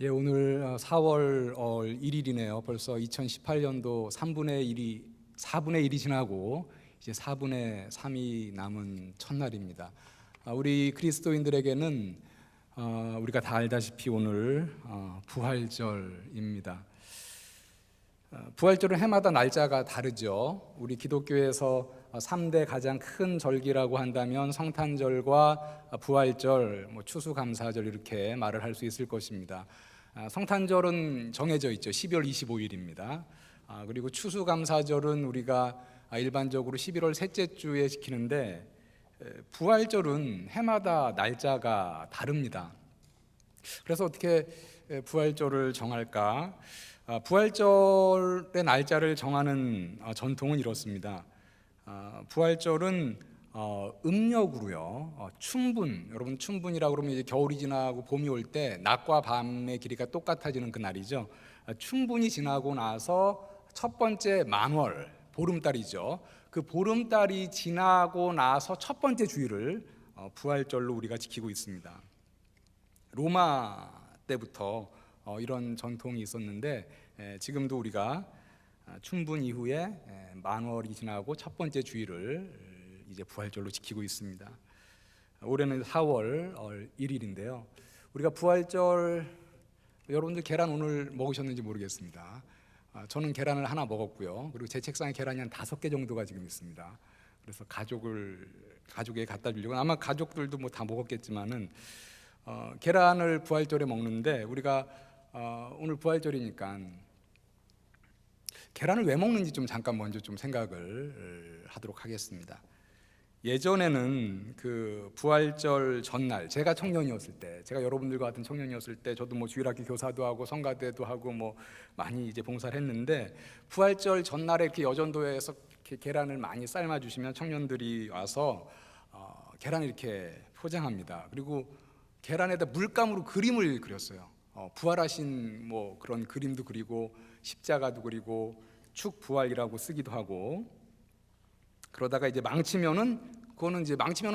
예, 오늘 4월 1일이네요. 벌써 2018년도 4분의 1이 지나고 이제 4분의 3이 남은 첫날입니다. 우리 그리스도인들에게는 우리가 다 알다시피 오늘 부활절입니다. 부활절은 해마다 날짜가 다르죠. 우리 기독교에서 3대 가장 큰 절기라고 한다면 성탄절과 부활절, 추수감사절 이렇게 말을 할 수 있을 것입니다. 성탄절은 정해져 있죠. 12월 25일입니다. 그리고 추수감사절은 우리가 일반적으로 11월 셋째 주에 지키는데 부활절은 해마다 날짜가 다릅니다. 그래서 어떻게 부활절을 정할까? 부활절의 날짜를 정하는 전통은 이렇습니다. 부활절은 음력으로요. 춘분, 여러분 춘분이라고 그러면 이제 겨울이 지나고 봄이 올 때 낮과 밤의 길이가 똑같아지는 그 날이죠. 춘분이 지나고 나서 첫 번째 만월, 보름달이죠. 그 보름달이 지나고 나서 첫 번째 주일을 부활절로 우리가 지키고 있습니다. 로마 때부터 이런 전통이 있었는데 지금도 우리가 춘분 이후에 만월이 지나고 첫 번째 주일을 이제 부활절로 지키고 있습니다. 올해는 4월 1일인데요. 우리가 부활절, 여러분들 계란 오늘 먹으셨는지 모르겠습니다. 저는 계란을 하나 먹었고요. 그리고 제 책상에 계란이 한 5개 정도가 지금 있습니다. 그래서 가족에게 갖다 주려고, 아마 가족들도 뭐 다 먹었겠지만은 계란을 부활절에 먹는데 우리가 오늘 부활절이니까 계란을 왜 먹는지 좀 잠깐 먼저 좀 생각을 하도록 하겠습니다. 예전에는 그 부활절 전날, 제가 청년이었을 때, 제가 여러분들과 같은 청년이었을 때, 저도 뭐 주일학교 교사도 하고 성가대도 하고 뭐 많이 이제 봉사를 했는데, 부활절 전날에 이렇게 여전도에서 이렇게 계란을 많이 삶아 주시면 청년들이 와서 계란을 이렇게 포장합니다. 그리고 계란에다 물감으로 그림을 그렸어요. 부활하신 뭐 그런 그림도 그리고 십자가도 그리고 축부활이라고 쓰기도 하고, 그러다가 이제 망치면은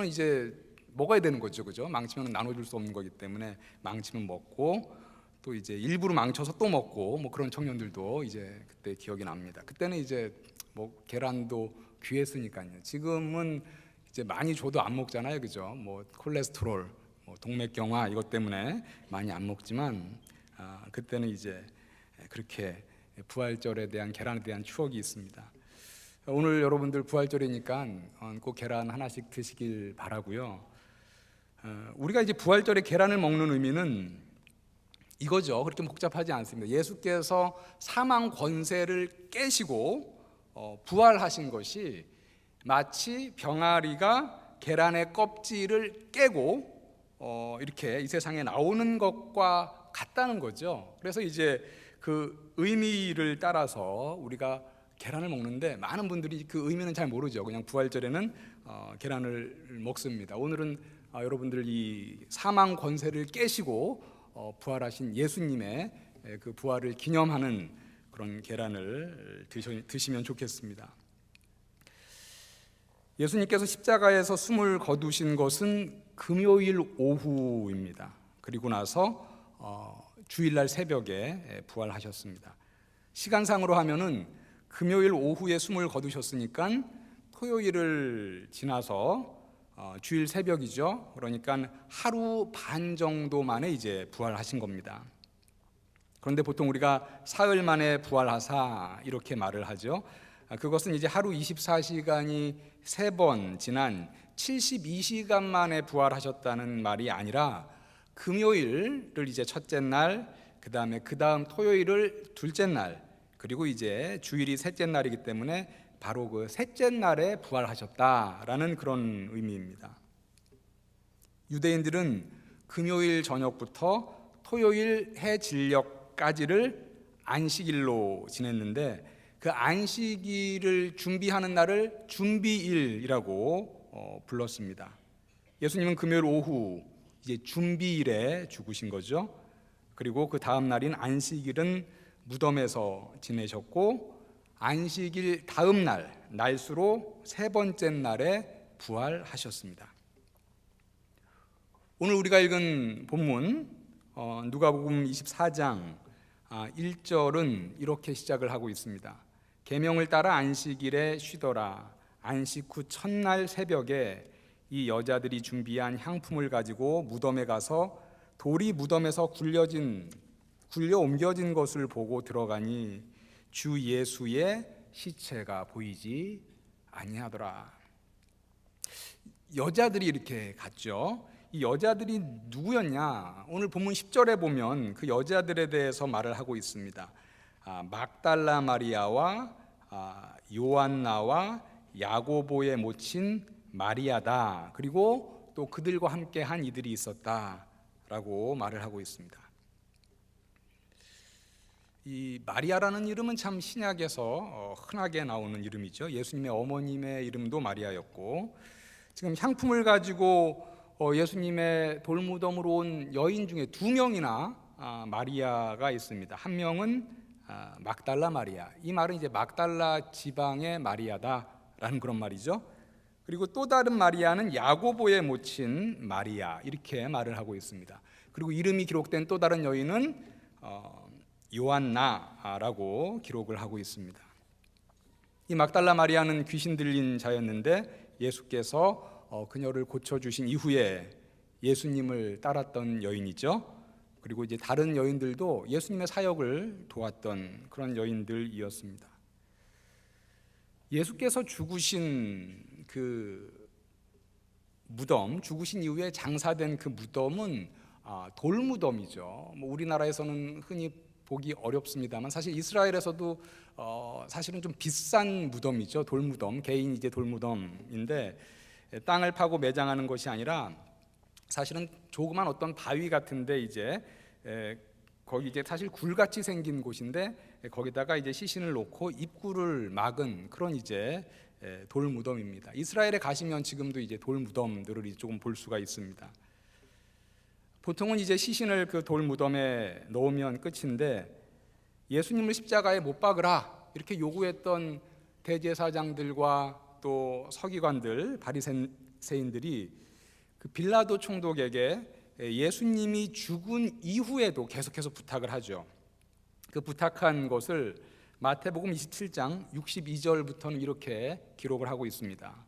이제 먹어야 되는 거죠, 그죠? 망치면은 나눠줄 수 없는 거기 때문에 망치면 먹고, 또 이제 일부러 망쳐서 또 먹고, 뭐 그런 청년들도 이제 그때 기억이 납니다. 그때는 이제 뭐 계란도 귀했으니까요. 지금은 이제 많이 줘도 안 먹잖아요, 그죠? 뭐 콜레스테롤, 뭐 동맥경화 이것 때문에 많이 안 먹지만 그때는 이제 그렇게 부활절에 대한 계란에 대한 추억이 있습니다. 오늘 여러분들 부활절이니까 꼭 계란 하나씩 드시길 바라고요. 우리가 이제 부활절에 계란을 먹는 의미는 이거죠. 그렇게 복잡하지 않습니다. 예수께서 사망 권세를 깨시고 부활하신 것이 마치 병아리가 계란의 껍질을 깨고 이렇게 이 세상에 나오는 것과 같다는 거죠. 그래서 이제 그 의미를 따라서 우리가 계란을 먹는데 많은 분들이 그 의미는 잘 모르죠. 그냥 부활절에는 계란을 먹습니다. 오늘은 여러분들 이 사망 권세를 깨시고 부활하신 예수님의 그 부활을 기념하는 그런 계란을 드시면 좋겠습니다. 예수님께서 십자가에서 숨을 거두신 것은 금요일 오후입니다. 그리고 나서 주일날 새벽에 부활하셨습니다. 시간상으로 하면은 금요일 오후에 숨을 거두셨으니까 토요일을 지나서 주일 새벽이죠. 그러니까 하루 반 정도 만에 이제 부활하신 겁니다. 그런데 보통 우리가 사흘 만에 부활하사 이렇게 말을 하죠. 그것은 이제 하루 24시간이 3번 지난 72시간 만에 부활하셨다는 말이 아니라 금요일을 이제 첫째 날, 그 다음 토요일을 둘째 날, 그리고 이제 주일이 셋째 날이기 때문에 바로 그 셋째 날에 부활하셨다라는 그런 의미입니다. 유대인들은 금요일 저녁부터 토요일 해 진력까지를 안식일로 지냈는데 그 안식일을 준비하는 날을 준비일이라고 불렀습니다. 예수님은 금요일 오후 이제 준비일에 죽으신 거죠. 그리고 그 다음 날인 안식일은 무덤에서 지내셨고 안식일 다음 날 날수로 3번째 날에 부활하셨습니다. 오늘 우리가 읽은 본문 누가복음 24장 1절은 이렇게 시작을 하고 있습니다. 계명을 따라 안식일에 쉬더라. 안식 후 첫날 새벽에 이 여자들이 준비한 향품을 가지고 무덤에 가서 돌이 무덤에서 굴려 옮겨진 것을 보고 들어가니 주 예수의 시체가 보이지 아니하더라. 여자들이 이렇게 갔죠. 이 여자들이 누구였냐? 오늘 본문 10절에 보면 그 여자들에 대해서 말을 하고 있습니다. 막달라 마리아와 요한나와 야고보의 모친 마리아다. 그리고 또 그들과 함께 한 이들이 있었다라고 말을 하고 있습니다. 이 마리아라는 이름은 참 신약에서 흔하게 나오는 이름이죠. 예수님의 어머님의 이름도 마리아였고, 지금 향품을 가지고 예수님의 돌무덤으로 온 여인 중에 2명이나 마리아가 있습니다. 한 명은 막달라 마리아. 이 말은 이제 막달라 지방의 마리아다라는 그런 말이죠. 그리고 또 다른 마리아는 야고보의 모친 마리아, 이렇게 말을 하고 있습니다. 그리고 이름이 기록된 또 다른 여인은 요한나라고 기록을 하고 있습니다. 이 막달라 마리아는 귀신 들린 자였는데 예수께서 그녀를 고쳐주신 이후에 예수님을 따랐던 여인이죠. 그리고 이제 다른 여인들도 예수님의 사역을 도왔던 그런 여인들이었습니다. 예수께서 죽으신 그 무덤, 죽으신 이후에 장사된 그 무덤은 돌무덤이죠. 우리나라에서는 흔히 보기 어렵습니다만 사실 이스라엘에서도 사실은 좀 비싼 무덤이죠. 돌무덤, 개인 이제 돌무덤인데 땅을 파고 매장하는 것이 아니라 사실은 조그만 어떤 바위 같은데 이제 거기 이제 사실 굴같이 생긴 곳인데 거기다가 이제 시신을 놓고 입구를 막은 그런 이제 돌무덤입니다. 이스라엘에 가시면 지금도 이제 돌무덤들을 조금 볼 수가 있습니다. 보통은 이제 시신을 그 돌무덤에 넣으면 끝인데 예수님을 십자가에 못 박으라 이렇게 요구했던 대제사장들과 또 서기관들, 바리새인들이 그 빌라도 총독에게 예수님이 죽은 이후에도 계속해서 부탁을 하죠. 그 부탁한 것을 마태복음 27장 62절부터는 이렇게 기록을 하고 있습니다.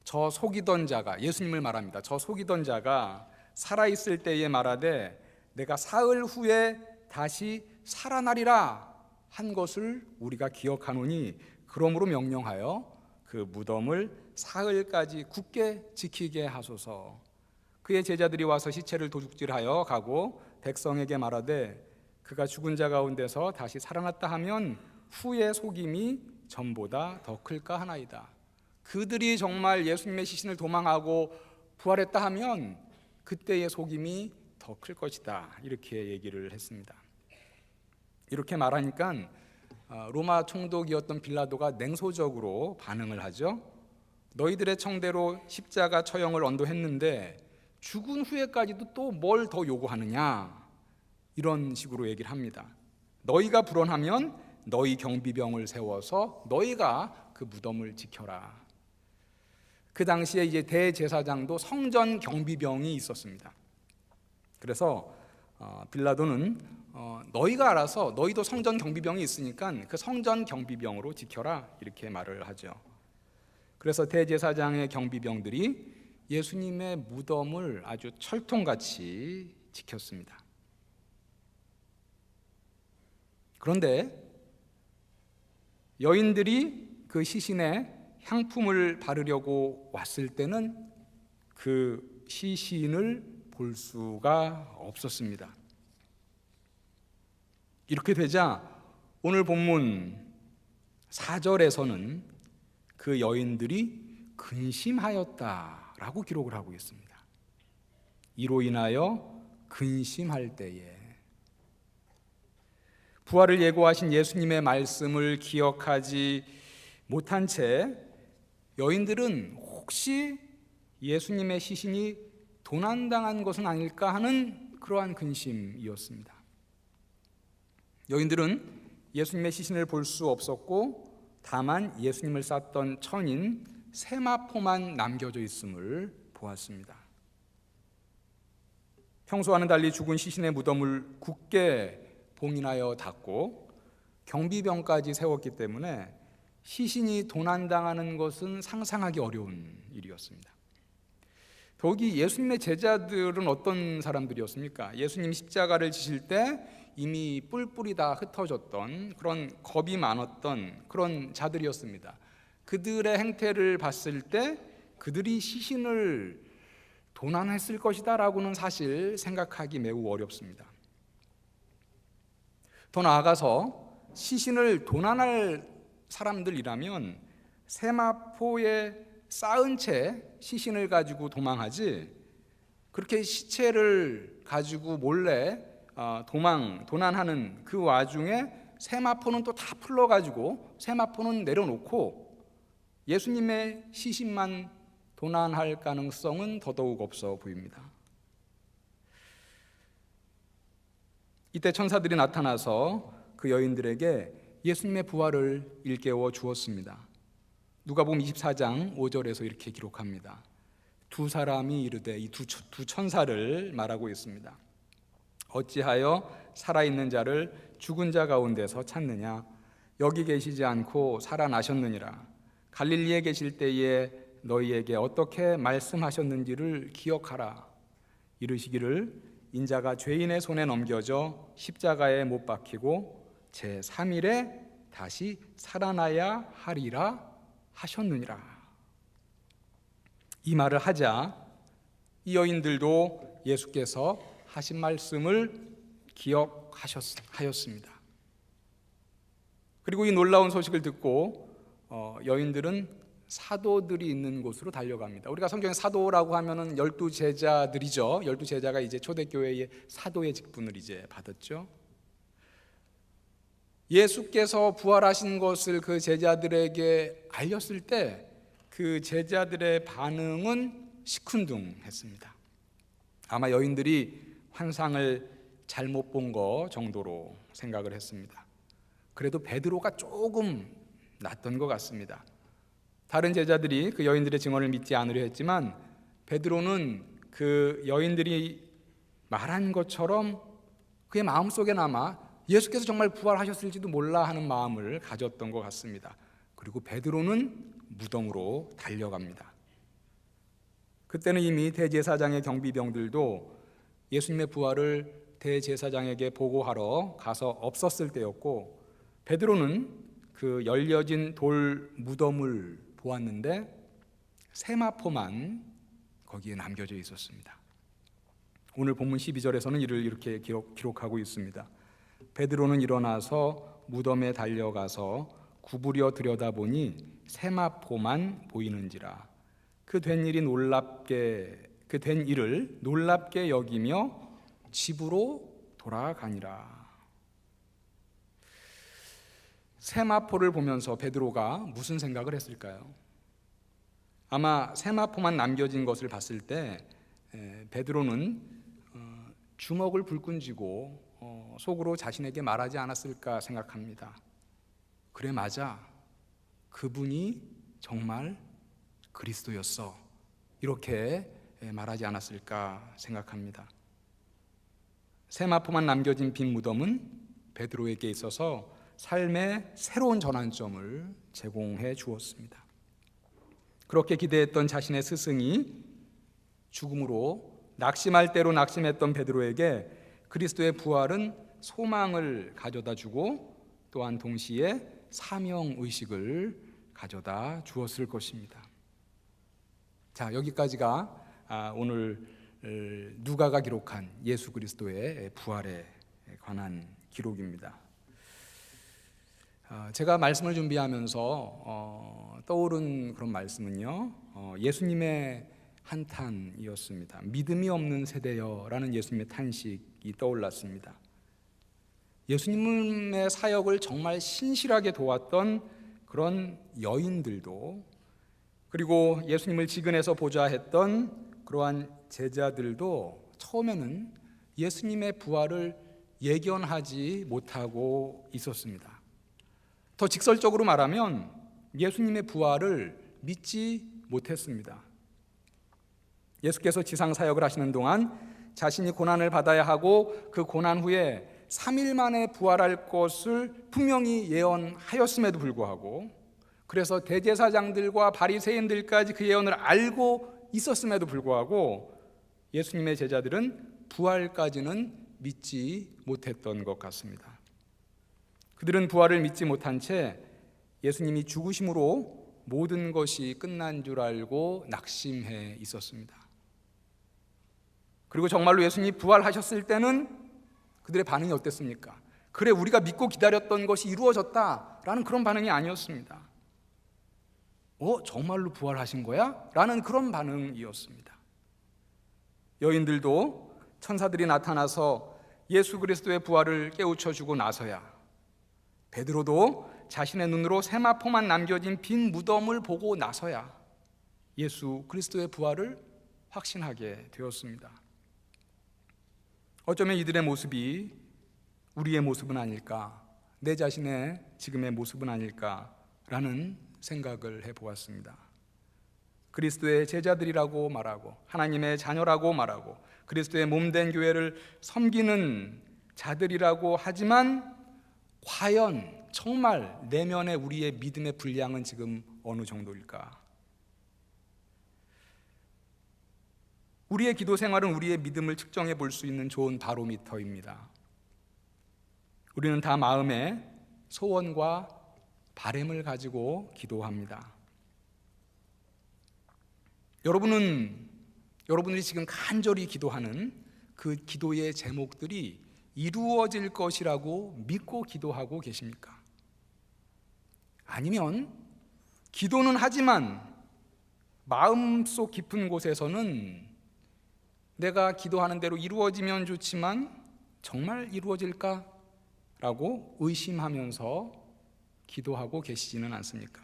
저 속이던 자가, 예수님을 말합니다. 저 속이던 자가 살아있을 때에 말하되 내가 사흘 후에 다시 살아나리라 한 것을 우리가 기억하노니 그러므로 명령하여 그 무덤을 사흘까지 굳게 지키게 하소서. 그의 제자들이 와서 시체를 도둑질하여 가고 백성에게 말하되 그가 죽은 자 가운데서 다시 살아났다 하면 후의 속임이 전보다 더 클까 하나이다. 그들이 정말 예수님의 시신을 도망하고 부활했다 하면 그때의 속임이 더 클 것이다. 이렇게 얘기를 했습니다. 이렇게 말하니까 로마 총독이었던 빌라도가 냉소적으로 반응을 하죠. 너희들의 청대로 십자가 처형을 언도했는데 죽은 후에까지도 또 뭘 더 요구하느냐, 이런 식으로 얘기를 합니다. 너희가 불언하면 너희 경비병을 세워서 너희가 그 무덤을 지켜라. 그 당시에 이제 대제사장도 성전 경비병이 있었습니다. 그래서 빌라도는 너희가 알아서, 너희도 성전 경비병이 있으니까 그 성전 경비병으로 지켜라 이렇게 말을 하죠. 그래서 대제사장의 경비병들이 예수님의 무덤을 아주 철통같이 지켰습니다. 그런데 여인들이 그 시신에 향품을 바르려고 왔을 때는 그 시신을 볼 수가 없었습니다. 이렇게 되자 오늘 본문 4절에서는 그 여인들이 근심하였다라고 기록을 하고 있습니다. 이로 인하여 근심할 때에, 부활을 예고하신 예수님의 말씀을 기억하지 못한 채 여인들은 혹시 예수님의 시신이 도난당한 것은 아닐까 하는 그러한 근심이었습니다. 여인들은 예수님의 시신을 볼 수 없었고 다만 예수님을 쌌던 천인 세마포만 남겨져 있음을 보았습니다. 평소와는 달리 죽은 시신의 무덤을 굳게 봉인하여 닫고 경비병까지 세웠기 때문에 시신이 도난당하는 것은 상상하기 어려운 일이었습니다. 더욱이 예수님의 제자들은 어떤 사람들이었습니까? 예수님 십자가를 지실 때 이미 뿔뿔이 다 흩어졌던 그런 겁이 많았던 그런 자들이었습니다. 그들의 행태를 봤을 때 그들이 시신을 도난했을 것이다 라고는 사실 생각하기 매우 어렵습니다. 더 나아가서 시신을 도난할 사람들이라면 세마포에 쌓은 채 시신을 가지고 도망하지, 그렇게 시체를 가지고 몰래 도난하는 그 와중에 세마포는 또 다 풀러가지고 세마포는 내려놓고 예수님의 시신만 도난할 가능성은 더더욱 없어 보입니다. 이때 천사들이 나타나서 그 여인들에게 예수님의 부활을 일깨워 주었습니다. 누가복음 24장 5절에서 이렇게 기록합니다. 두 사람이 이르되, 이 두 천사를 말하고 있습니다. 어찌하여 살아있는 자를 죽은 자 가운데서 찾느냐? 여기 계시지 않고 살아나셨느니라. 갈릴리에 계실 때에 너희에게 어떻게 말씀하셨는지를 기억하라. 이르시기를 인자가 죄인의 손에 넘겨져 십자가에 못 박히고 제3일에 다시 살아나야 하리라 하셨느니라. 이 말을 하자 이 여인들도 예수께서 하신 말씀을 기억하였습니다. 그리고 이 놀라운 소식을 듣고 여인들은 사도들이 있는 곳으로 달려갑니다. 우리가 성경에 사도라고 하면은 12제자들이죠. 12제자가 이제 초대교회의 사도의 직분을 이제 받았죠. 예수께서 부활하신 것을 그 제자들에게 알렸을 때 그 제자들의 반응은 시큰둥했습니다. 아마 여인들이 환상을 잘못 본 거 정도로 생각을 했습니다. 그래도 베드로가 조금 낫던 것 같습니다. 다른 제자들이 그 여인들의 증언을 믿지 않으려 했지만 베드로는 그 여인들이 말한 것처럼 그의 마음속에나마 예수께서 정말 부활하셨을지도 몰라 하는 마음을 가졌던 것 같습니다. 그리고 베드로는 무덤으로 달려갑니다. 그때는 이미 대제사장의 경비병들도 예수님의 부활을 대제사장에게 보고하러 가서 없었을 때였고, 베드로는 그 열려진 돌 무덤을 보았는데 세마포만 거기에 남겨져 있었습니다. 오늘 본문 12절에서는 이를 이렇게 기록하고 있습니다. 베드로는 일어나서 무덤에 달려가서 구부려 들여다보니 세마포만 보이는지라. 그 된 일을 놀랍게 여기며 집으로 돌아가니라. 세마포를 보면서 베드로가 무슨 생각을 했을까요? 아마 세마포만 남겨진 것을 봤을 때 베드로는 주먹을 불끈 쥐고 속으로 자신에게 말하지 않았을까 생각합니다. 그래, 맞아. 그분이 정말 그리스도였어. 이렇게 말하지 않았을까 생각합니다. 세마포만 남겨진 빈 무덤은 베드로에게 있어서 삶의 새로운 전환점을 제공해 주었습니다. 그렇게 기대했던 자신의 스승이 죽음으로 낙심할 대로 낙심했던 베드로에게 그리스도의 부활은 소망을 가져다 주고 또한 동시에 사명의식을 가져다 주었을 것입니다. 자, 여기까지가 오늘 누가가 기록한 예수 그리스도의 부활에 관한 기록입니다. 제가 말씀을 준비하면서 떠오른 그런 말씀은요, 예수님의 한탄이었습니다. 믿음이 없는 세대여라는 예수님의 탄식이 떠올랐습니다. 예수님의 사역을 정말 신실하게 도왔던 그런 여인들도, 그리고 예수님을 지근해서 보자 했던 그러한 제자들도 처음에는 예수님의 부활을 예견하지 못하고 있었습니다. 더 직설적으로 말하면 예수님의 부활을 믿지 못했습니다. 예수께서 지상 사역을 하시는 동안 자신이 고난을 받아야 하고 그 고난 후에 3일 만에 부활할 것을 분명히 예언하였음에도 불구하고, 그래서 대제사장들과 바리새인들까지 그 예언을 알고 있었음에도 불구하고 예수님의 제자들은 부활까지는 믿지 못했던 것 같습니다. 그들은 부활을 믿지 못한 채 예수님이 죽으심으로 모든 것이 끝난 줄 알고 낙심해 있었습니다. 그리고 정말로 예수님이 부활하셨을 때는 그들의 반응이 어땠습니까? 그래, 우리가 믿고 기다렸던 것이 이루어졌다라는 그런 반응이 아니었습니다. 정말로 부활하신 거야? 라는 그런 반응이었습니다. 여인들도 천사들이 나타나서 예수 그리스도의 부활을 깨우쳐주고 나서야, 베드로도 자신의 눈으로 세마포만 남겨진 빈 무덤을 보고 나서야 예수 그리스도의 부활을 확신하게 되었습니다. 어쩌면 이들의 모습이 우리의 모습은 아닐까, 내 자신의 지금의 모습은 아닐까라는 생각을 해보았습니다. 그리스도의 제자들이라고 말하고 하나님의 자녀라고 말하고 그리스도의 몸된 교회를 섬기는 자들이라고 하지만 과연 정말 내면의 우리의 믿음의 분량은 지금 어느 정도일까? 우리의 기도 생활은 우리의 믿음을 측정해 볼 수 있는 좋은 바로미터입니다. 우리는 다 마음에 소원과 바램을 가지고 기도합니다. 여러분들이 지금 간절히 기도하는 그 기도의 제목들이 이루어질 것이라고 믿고 기도하고 계십니까? 아니면 기도는 하지만 마음속 깊은 곳에서는 내가 기도하는 대로 이루어지면 좋지만 정말 이루어질까? 라고 의심하면서 기도하고 계시지는 않습니까?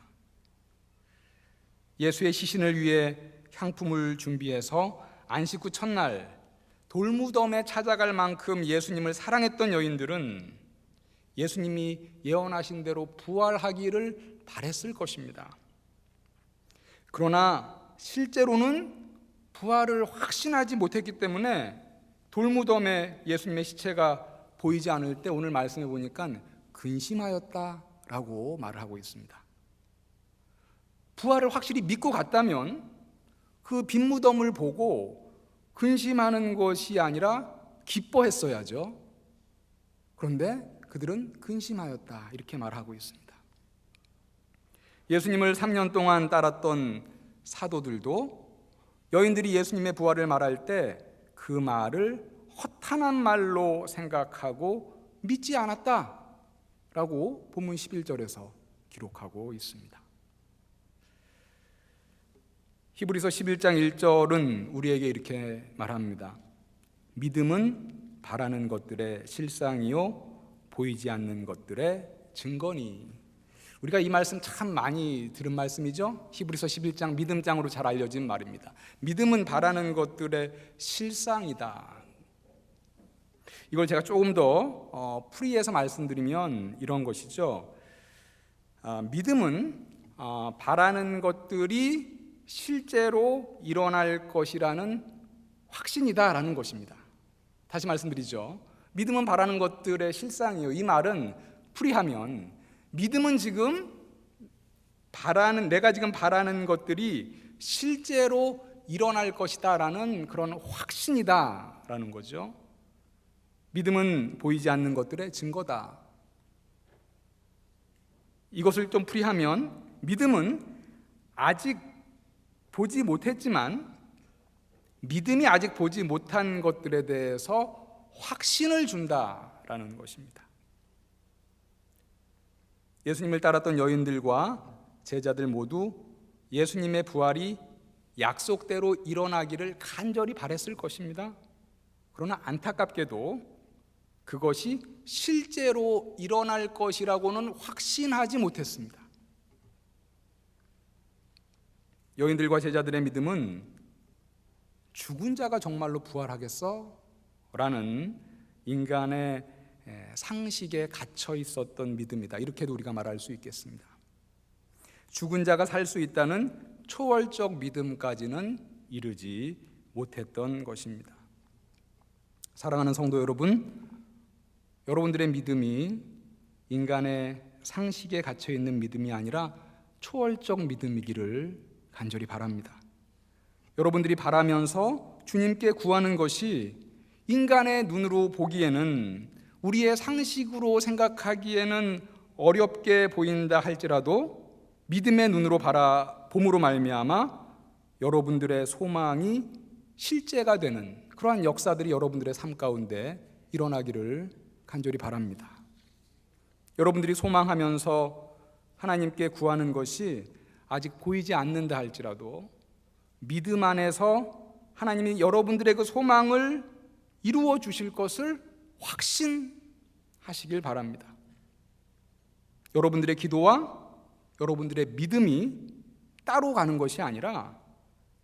예수의 시신을 위해 향품을 준비해서 안식 후 첫날 돌무덤에 찾아갈 만큼 예수님을 사랑했던 여인들은 예수님이 예언하신 대로 부활하기를 바랬을 것입니다. 그러나 실제로는 부활을 확신하지 못했기 때문에 돌무덤에 예수님의 시체가 보이지 않을 때 오늘 말씀해 보니까 근심하였다라고 말을 하고 있습니다. 부활을 확실히 믿고 갔다면 그 빈 무덤을 보고 근심하는 것이 아니라 기뻐했어야죠. 그런데 그들은 근심하였다 이렇게 말하고 있습니다. 예수님을 3년 동안 따랐던 사도들도 여인들이 예수님의 부활을 말할 때 그 말을 허탄한 말로 생각하고 믿지 않았다라고 본문 11절에서 기록하고 있습니다. 히브리서 11장 1절은 우리에게 이렇게 말합니다. 믿음은 바라는 것들의 실상이요 보이지 않는 것들의 증거니. 우리가 이 말씀 참 많이 들은 말씀이죠. 히브리서 11장 믿음장으로 잘 알려진 말입니다. 믿음은 바라는 것들의 실상이다. 이걸 제가 조금 더 풀이해서 말씀드리면 이런 것이죠. 믿음은 바라는 것들이 실제로 일어날 것이라는 확신이다라는 것입니다. 다시 말씀드리죠. 믿음은 바라는 것들의 실상이에요. 이 말은 풀이하면 믿음은 지금 내가 지금 바라는 것들이 실제로 일어날 것이다라는 그런 확신이다라는 거죠. 믿음은 보이지 않는 것들의 증거다. 이것을 좀 풀이하면 믿음은 아직 보지 못했지만 믿음이 아직 보지 못한 것들에 대해서 확신을 준다라는 것입니다. 예수님을 따랐던 여인들과 제자들 모두 예수님의 부활이 약속대로 일어나기를 간절히 바랬을 것입니다. 그러나 안타깝게도 그것이 실제로 일어날 것이라고는 확신하지 못했습니다. 여인들과 제자들의 믿음은 죽은 자가 정말로 부활하겠어? 라는 인간의 상식에 갇혀 있었던 믿음이다. 이렇게도 우리가 말할 수 있겠습니다. 죽은 자가 살 수 있다는 초월적 믿음까지는 이르지 못했던 것입니다. 사랑하는 성도 여러분, 여러분들의 믿음이 인간의 상식에 갇혀 있는 믿음이 아니라 초월적 믿음이기를 간절히 바랍니다. 여러분들이 바라면서 주님께 구하는 것이 인간의 눈으로 보기에는, 우리의 상식으로 생각하기에는 어렵게 보인다 할지라도 믿음의 눈으로 바라봄으로 말미암아 여러분들의 소망이 실제가 되는 그러한 역사들이 여러분들의 삶 가운데 일어나기를 간절히 바랍니다. 여러분들이 소망하면서 하나님께 구하는 것이 아직 보이지 않는다 할지라도 믿음 안에서 하나님이 여러분들의 그 소망을 이루어 주실 것을 확신하시길 바랍니다. 여러분들의 기도와 여러분들의 믿음이 따로 가는 것이 아니라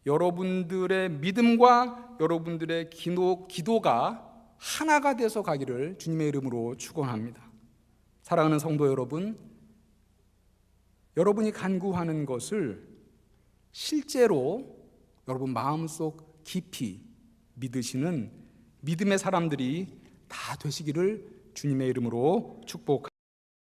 여러분들의 믿음과 여러분들의 기도가 하나가 돼서 가기를 주님의 이름으로 축원합니다. 사랑하는 성도 여러분, 여러분이 간구하는 것을 실제로 여러분 마음속 깊이 믿으시는 믿음의 사람들이 다 되시기를 주님의 이름으로 축복합니다.